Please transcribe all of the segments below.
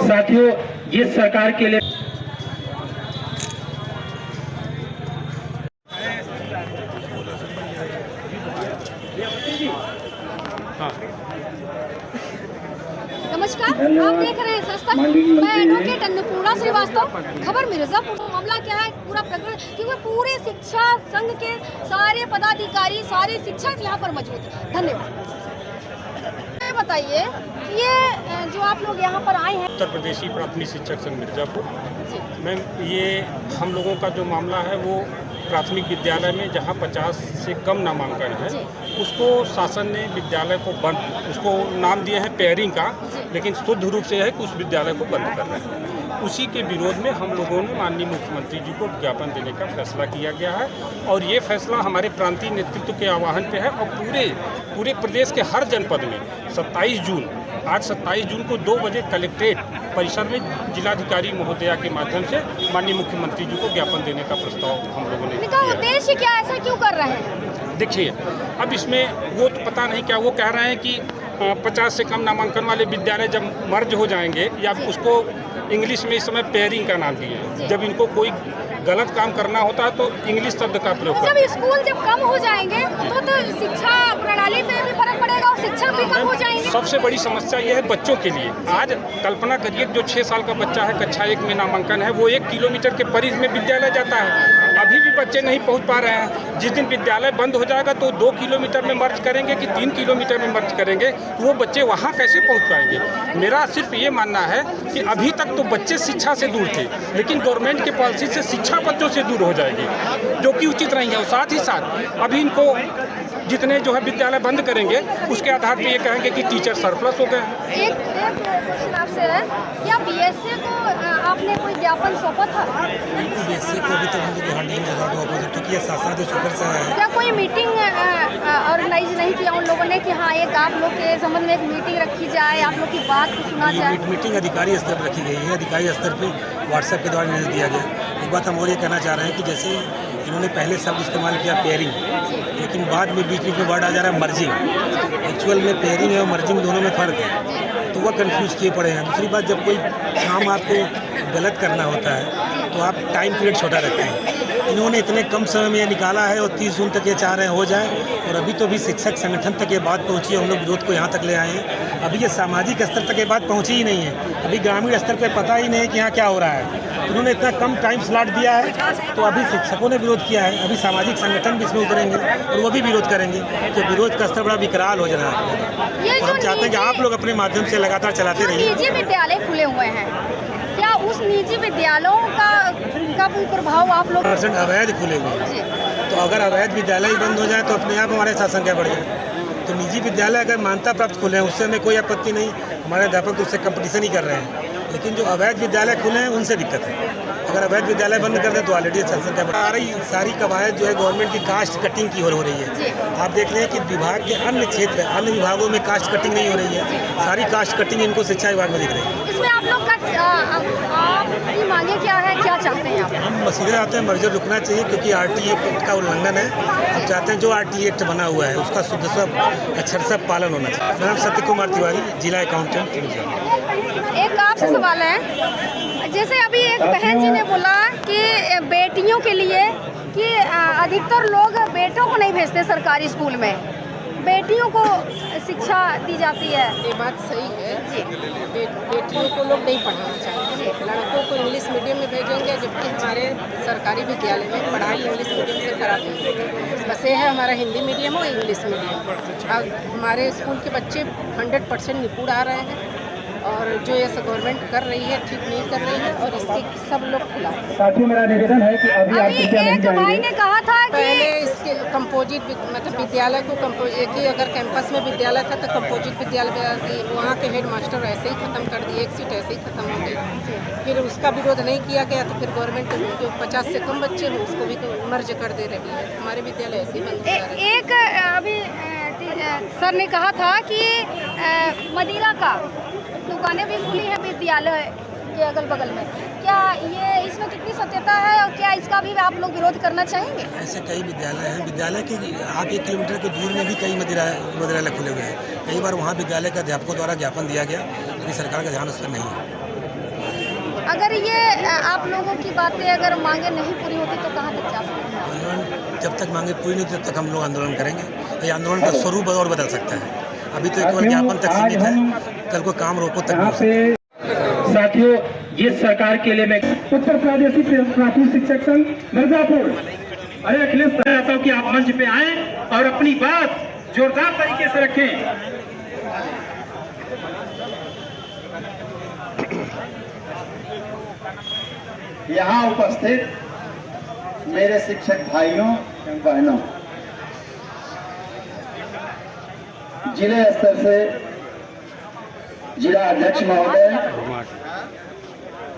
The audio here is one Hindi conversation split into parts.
साथियों, जिस सरकार के लिए नमस्कार, आप देख रहे हैं सस्ता। मैं एडवोकेट अन्नपूर्णा श्रीवास्तव। खबर मिर्जापुर। मामला क्या है पूरा प्रकरण, क्योंकि पूरे शिक्षा संघ के सारे पदाधिकारी, सारे शिक्षक यहाँ पर मौजूद हैं। धन्यवाद। बताइए, ये जो आप लोग यहाँ पर आए हैं, उत्तर प्रदेशी प्राथमिक शिक्षक संघ मिर्जापुर। मैम, ये हम लोगों का जो मामला है वो प्राथमिक विद्यालय में जहाँ 50 से कम नामांकन है, उसको शासन ने विद्यालय को बंद, उसको नाम दिए हैं पेयरिंग का, लेकिन शुद्ध रूप से है कि उस विद्यालय को बंद कर रहे हैं। उसी के विरोध में हम लोगों ने माननीय मुख्यमंत्री जी को ज्ञापन देने का फैसला किया गया है, और ये फैसला हमारे प्रांतीय नेतृत्व के आह्वान पे है। और पूरे प्रदेश के हर जनपद में 27 जून, आज 27 जून को 2 बजे कलेक्ट्रेट परिसर में जिलाधिकारी महोदया के माध्यम से माननीय मुख्यमंत्री जी को ज्ञापन देने का प्रस्ताव हम लोगों ने इनका उद्देश्य क्या, ऐसा क्यों कर रहे हैं? देखिए, अब इसमें वो तो पता नहीं क्या वो कह रहे हैं कि 50 से कम नामांकन वाले विद्यालय जब मर्ज हो जाएंगे, या उसको इंग्लिश में इस समय पेयरिंग का नाम दिए हैं। जब इनको कोई गलत काम करना होता है तो इंग्लिश शब्द का प्रयोग करते हैं। जब स्कूल जब कम हो जाएंगे तो शिक्षा प्रणाली पे भी फर्क पड़ेगा और शिक्षक भी कम हो जाएंगे। सबसे बड़ी समस्या यह है बच्चों के लिए। आज कल्पना करिए, जो 6 साल का बच्चा है, कक्षा 1 में नामांकन है, वो 1 किलोमीटर के परिधि में विद्यालय जाता है। अभी भी बच्चे नहीं पहुंच पा रहे हैं। जिस दिन विद्यालय बंद हो जाएगा तो 2 किलोमीटर में मर्ज करेंगे कि 3 किलोमीटर में मर्ज करेंगे, तो वो बच्चे वहाँ कैसे पहुँच पाएंगे? मेरा सिर्फ ये मानना है कि अभी तक तो बच्चे शिक्षा से दूर थे, लेकिन गवर्नमेंट की पॉलिसी से शिक्षा बच्चों से दूर हो जाएगी, जो कि उचित नहीं है। और साथ ही साथ अभी इनको जितने जो है विद्यालय बंद करेंगे, उसके आधार पर ये कहेंगे कि टीचर सरप्लस हो गए हैं। एक क्वेश्चन आपसे है, क्या बीएससी को आपने कोई ज्ञापन सौंपा था? बीएससी को अभी तक मुझे ध्यान नहीं लगा, क्योंकि ये शासनादेश ऊपर से आया है। क्या कोई मीटिंग ऑर्गेनाइज नहीं किया उन लोगों ने कि हाँ, एक आप लोग के संबंध में एक मीटिंग रखी जाए, आप लोग की बात को सुना जाए? मीटिंग अधिकारी स्तर पर रखी गई है। अधिकारी स्तर पर व्हाट्सएप के द्वारा निर्देश दिया गया। एक बात हम और ये कहना चाह रहे हैं कि जैसे इन्होंने पहले शब्द इस्तेमाल किया पेयरिंग, लेकिन बाद में बीच में वर्ड आ जा रहा है मर्जिंग। एक्चुअल में पेयरिंग है और मर्जिंग दोनों में फ़र्क है, तो वह कंफ्यूज किए पड़े हैं। दूसरी बात, जब कोई काम आपको गलत करना होता है तो आप टाइम पीरियड छोटा रखते हैं। इन्होंने इतने कम समय में ये निकाला है और 30 जून तक ये चाह रहे हैं हो जाए, और अभी तो भी शिक्षक संगठन तक ये बात पहुंची है। हम लोग विरोध को यहाँ तक ले आए हैं। अभी ये सामाजिक स्तर तक ये बात पहुंची ही नहीं है। अभी ग्रामीण स्तर पे पता ही नहीं है कि यहाँ क्या हो रहा है। इन्होंने इतना कम टाइम स्लॉट दिया है, तो अभी शिक्षकों ने विरोध किया है। अभी सामाजिक संगठन भी इसमें उतरेंगे और वो भी विरोध करेंगे। तो विरोध का स्तर बड़ा विकराल हो जा रहा है। और हम चाहते हैं कि आप लोग अपने माध्यम से लगातार चलाते रहिए। निजी विद्यालय खुले हुए हैं, क्या उस निजी विद्यालयों का कोई प्रभाव आप लोग? अवैध खुले हुए हैं, तो अगर अवैध विद्यालय बंद हो जाए तो अपने आप हमारे साथ संख्या बढ़ जाए। तो निजी विद्यालय अगर मान्यता प्राप्त खुले हैं, उससे हमें कोई आपत्ति नहीं। हमारे अध्यापक तो उससे कंपटीशन ही कर रहे हैं, लेकिन जो अवैध विद्यालय खुले हैं उनसे दिक्कत है। अगर अवैध विद्यालय बंद कर दें तो ऑलरेडी संख्या बढ़ रही। सारी कवायद जो है गवर्नमेंट की कास्ट कटिंग की हो रही है। आप देख रहे हैं कि विभाग के अन्य क्षेत्र, अन्य विभागों में कास्ट कटिंग नहीं हो रही है, सारी कास्ट कटिंग इनको शिक्षा विभाग में दिख रही है। इसमें आप लोग आपकी मांगे क्या है, क्या चाहते हैं आप? हम सीधे चाहते हैं मर्जर रुकना चाहिए, क्योंकि RTA एक्ट का उल्लंघन है। हम चाहते हैं जो RTA एक्ट बना हुआ है उसका अक्षरशः पालन होना चाहिए। मेरा नाम सत्य कुमार तिवारी, जिला अकाउंटेंट। एक आपसे सवाल है, जैसे अभी एक बहन जी ने बोला कि बेटियों के लिए कि अधिकतर लोग बेटों को नहीं भेजते सरकारी स्कूल में, बेटियों को शिक्षा दी जाती है। ये बात सही है। बेटियों को लोग नहीं पढ़ाना चाहिए, लड़कों को इंग्लिश मीडियम में भेजेंगे, जबकि हमारे सरकारी विद्यालय में पढ़ाई इंग्लिश मीडियम से कराते हैं। बस ये है, हमारा हिंदी मीडियम हो इंग्लिश मीडियम। अब हमारे स्कूल के बच्चे 100% निपुण आ रहे हैं, और जो ऐसा गवर्नमेंट कर रही है ठीक नहीं कर रही है, और इसके सब लोग खिलाफ। साथियों, मेरा निवेदन है कि अभी आप कृपया नहीं एक भाई ने कहा था कि पहले इसके कंपोजिट मतलब विद्यालय को एक ही अगर कैंपस में विद्यालय था तो कंपोजिट विद्यालय वहाँ के हेड मास्टर ऐसे ही ख़त्म कर दिए, एक सीट ऐसे ही ख़त्म हो गई। फिर उसका विरोध नहीं किया गया, तो फिर गवर्नमेंट जो 50 से कम बच्चे हैं उसको भी तो मर्ज कर दे रही है। हमारे विद्यालय ऐसे ही बंद हो रहे हैं। एक अभी सर ने कहा था कि मदिरा का दुकानें भी खुली हैं विद्यालय के अगल बगल में, क्या ये इसमें कितनी सत्यता है, और क्या इसका भी आप लोग विरोध करना चाहेंगे? ऐसे कई विद्यालय हैं। विद्यालय के आप 1 किलोमीटर के दूर में भी कई मदिरालय खुले हुए हैं। कई बार वहाँ विद्यालय के अध्यापकों द्वारा ज्ञापन दिया गया, लेकिन सरकार का ध्यान उस पर नहीं है। अगर ये आप लोगों की बातें अगर मांगे नहीं पूरी होती तो कहाँ तक जा सकते हैं? आंदोलन जब तक मांगे पूरी नहीं होती तब तक हम लोग आंदोलन करेंगे। तो ये आंदोलन का स्वरूप और बदल सकता है। अभी तो केवल ज्ञापन तक सीमित है, कल को काम रोको तक यहाँ पे साथियों जिस सरकार के लिए मैं उत्तर प्रादेशिक प्राथमिक शिक्षक संघ मिर्जापुर अरे अखिलेश चाहता हूँ कि आप मंच पे आए और अपनी बात जोरदार तरीके से रखें। यहाँ उपस्थित मेरे शिक्षक भाइयों एवं बहनों, जिले स्तर से जिला अध्यक्ष महोदय,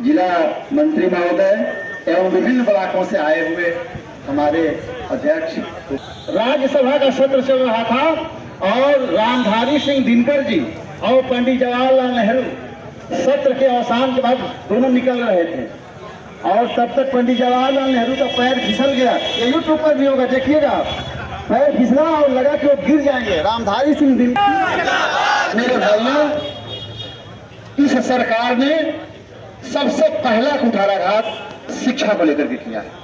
जिला मंत्री महोदय एवं विभिन्न ब्लॉकों से आए हुए हमारे अध्यक्ष, राज्यसभा का सत्र चल रहा था और रामधारी सिंह दिनकर जी और पंडित जवाहरलाल नेहरू सत्र के अवसान के बाद दोनों निकल रहे थे और तब तक पंडित जवाहरलाल नेहरू का पैर फिसल गया। ये यूट्यूब पर भी होगा, देखिएगा आप। पैर फिसला और लगा कि वो गिर जाएंगे। रामधारी सिंह दिनकर मेरे भाइयों, इस सरकार ने सबसे पहला कुठाराघात शिक्षा को लेकर के किया है।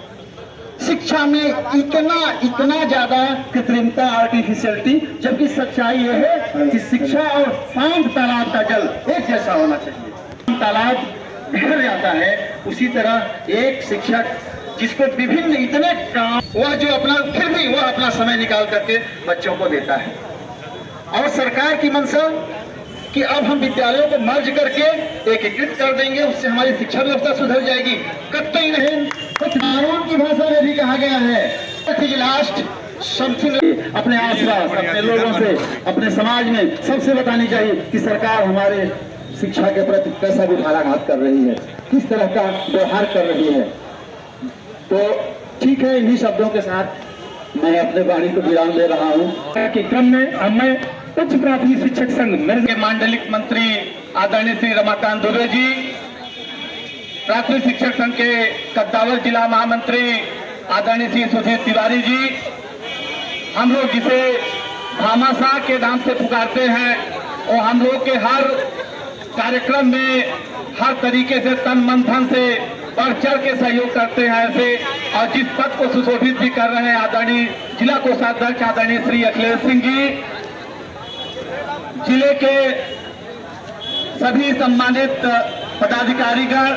शिक्षा में इतना ज्यादा कृत्रिमता, आर्टिफिशियलिटी, जबकि सच्चाई यह है कि शिक्षा और शांत तालाब का जल एक जैसा होना चाहिए। तालाब बिखर जाता है, उसी तरह एक शिक्षक जिसको विभिन्न इतने काम, वह जो अपना फिर भी वह अपना समय निकाल करके बच्चों को देता है। और सरकार की मंशा कि अब हम विद्यालयों को मर्ज करके एकीकृत कर देंगे, उससे हमारी शिक्षा व्यवस्था सुधर जाएगी। कतई नहीं, कुछ कानून की भाषा में भी कहा गया है लास्ट समथिंग। अपने आसपास अपने लोगों से, अपने समाज में सबसे बतानी चाहिए कि सरकार हमारे शिक्षा के प्रति कैसा कुठाराघात कर रही है, किस तरह का व्यवहार कर रही है। तो ठीक है, इन्हीं शब्दों के साथ मैं अपने वाणी को विराम दे रहा हूँ कि क्रम में मैं उच्च प्राथमिक शिक्षक संघ के मांडलिक मंत्री आदरणीय श्री रमाकांत दुबे जी, प्राथमिक शिक्षक संघ के कद्दावर जिला महामंत्री आदरणीय श्री सुधीर तिवारी जी, हम लोग जिसे भामाशाह के नाम से पुकारते हैं और हम लोग के हर कार्यक्रम में हर तरीके से तन मन धन से बढ़ चढ़ के सहयोग करते हैं ऐसे, और जिस पद को सुशोभित भी कर रहे हैं आदरणीय जिला कोषाध्यक्ष आदरणीय श्री अखिलेश सिंह जी, जिले के सभी सम्मानित पदाधिकारीगण,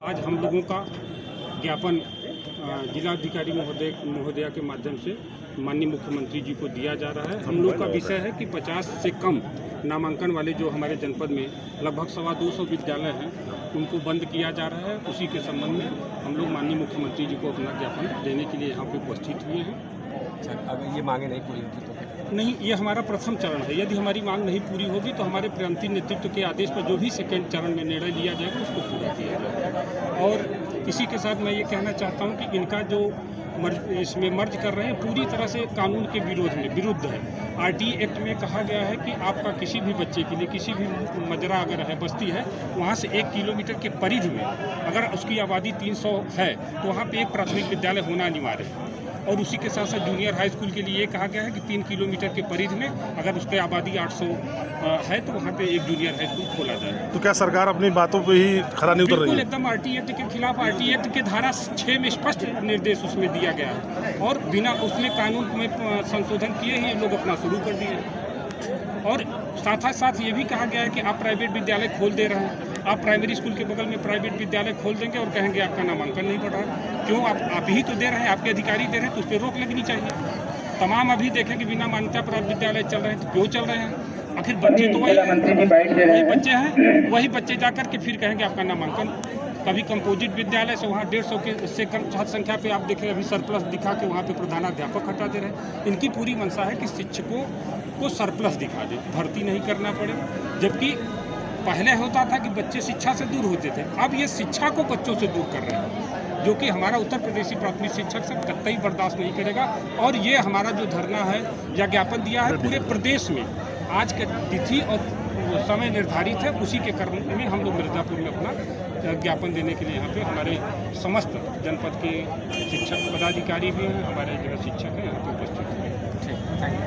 आज हम लोगों का ज्ञापन जिलाधिकारी महोदया के माध्यम से माननीय मुख्यमंत्री जी को दिया जा रहा है। हम लोग का विषय है कि 50 से कम नामांकन वाले जो हमारे जनपद में लगभग 225 विद्यालय हैं, उनको बंद किया जा रहा है। उसी के संबंध में हम लोग माननीय मुख्यमंत्री जी को अपना ज्ञापन देने के लिए यहाँ पे उपस्थित हुए हैं। अगर ये मांगे नहीं पूरी होती तो नहीं, ये हमारा प्रथम चरण है। यदि हमारी मांग नहीं पूरी होगी तो हमारे प्रांतीय नेतृत्व के आदेश पर जो भी सेकेंड चरण में निर्णय लिया जाएगा उसको पूरा किया जाएगा। और इसी के साथ मैं ये कहना चाहता हूँ कि इनका जो इसमें मर्ज कर रहे हैं पूरी तरह से कानून के विरुद्ध है। आरटी एक्ट में कहा गया है कि आपका किसी भी बच्चे के लिए किसी भी मजरा अगर है, बस्ती है, वहाँ से 1 किलोमीटर के परिधि में अगर उसकी आबादी 300 है तो वहाँ पे एक प्राथमिक विद्यालय होना अनिवार्य है। और उसी के साथ साथ जूनियर हाई स्कूल के लिए ये कहा गया है कि 3 किलोमीटर के परिधि में अगर उसकी आबादी 800 है तो वहाँ पे एक जूनियर हाई स्कूल खोला जाए। तो क्या सरकार अपनी बातों पे ही खरा नहीं उतर रही है? एकदम आरटी एक्ट के खिलाफ, आरटी एक्ट के धारा 6 में स्पष्ट निर्देश उसमें दिया गया है और बिना उसमें कानून में संशोधन किए ही लोग अपना शुरू कर दिए। और साथ ये भी कहा गया है कि आप प्राइवेट विद्यालय खोल दे रहे हैं, आप प्राइमरी स्कूल के बगल में प्राइवेट विद्यालय खोल देंगे और कहेंगे आपका नामांकन नहीं पड़ रहा। क्यों? आप ही तो दे रहे हैं, आपके अधिकारी दे रहे हैं, तो उस पर रोक लगनी चाहिए। तमाम अभी देखें कि बिना मान्यता प्राप्त विद्यालय चल रहे हैं, तो क्यों चल रहे हैं? आखिर बच्चे तो वही बच्चे हैं, वही बच्चे जाकर के फिर कहेंगे आपका नामांकन। कभी कंपोजिट विद्यालय से वहाँ 150 से कम छात्र संख्या पे आप देखें अभी सरप्लस दिखा के वहाँ पे प्रधानाध्यापक हटा दे रहे हैं। इनकी पूरी मंशा है कि शिक्षकों को सरप्लस दिखा दे, भर्ती नहीं करना पड़े। जबकि पहले होता था कि बच्चे शिक्षा से दूर होते थे, अब ये शिक्षा को बच्चों से दूर कर रहे हैं, जो कि हमारा उत्तर प्रदेशी प्राथमिक शिक्षक संघ कतई बर्दाश्त नहीं करेगा। और ये हमारा जो धरना है या ज्ञापन दिया है पूरे प्रदेश में आज के तिथि और समय निर्धारित है, उसी के क्रम में हम लोग मिर्ज़ापुर में अपना ज्ञापन देने के लिए यहाँ पे हमारे समस्त जनपद के शिक्षक पदाधिकारी भी हैं, हमारे जो शिक्षक हैं यहाँ पे उपस्थित हैं।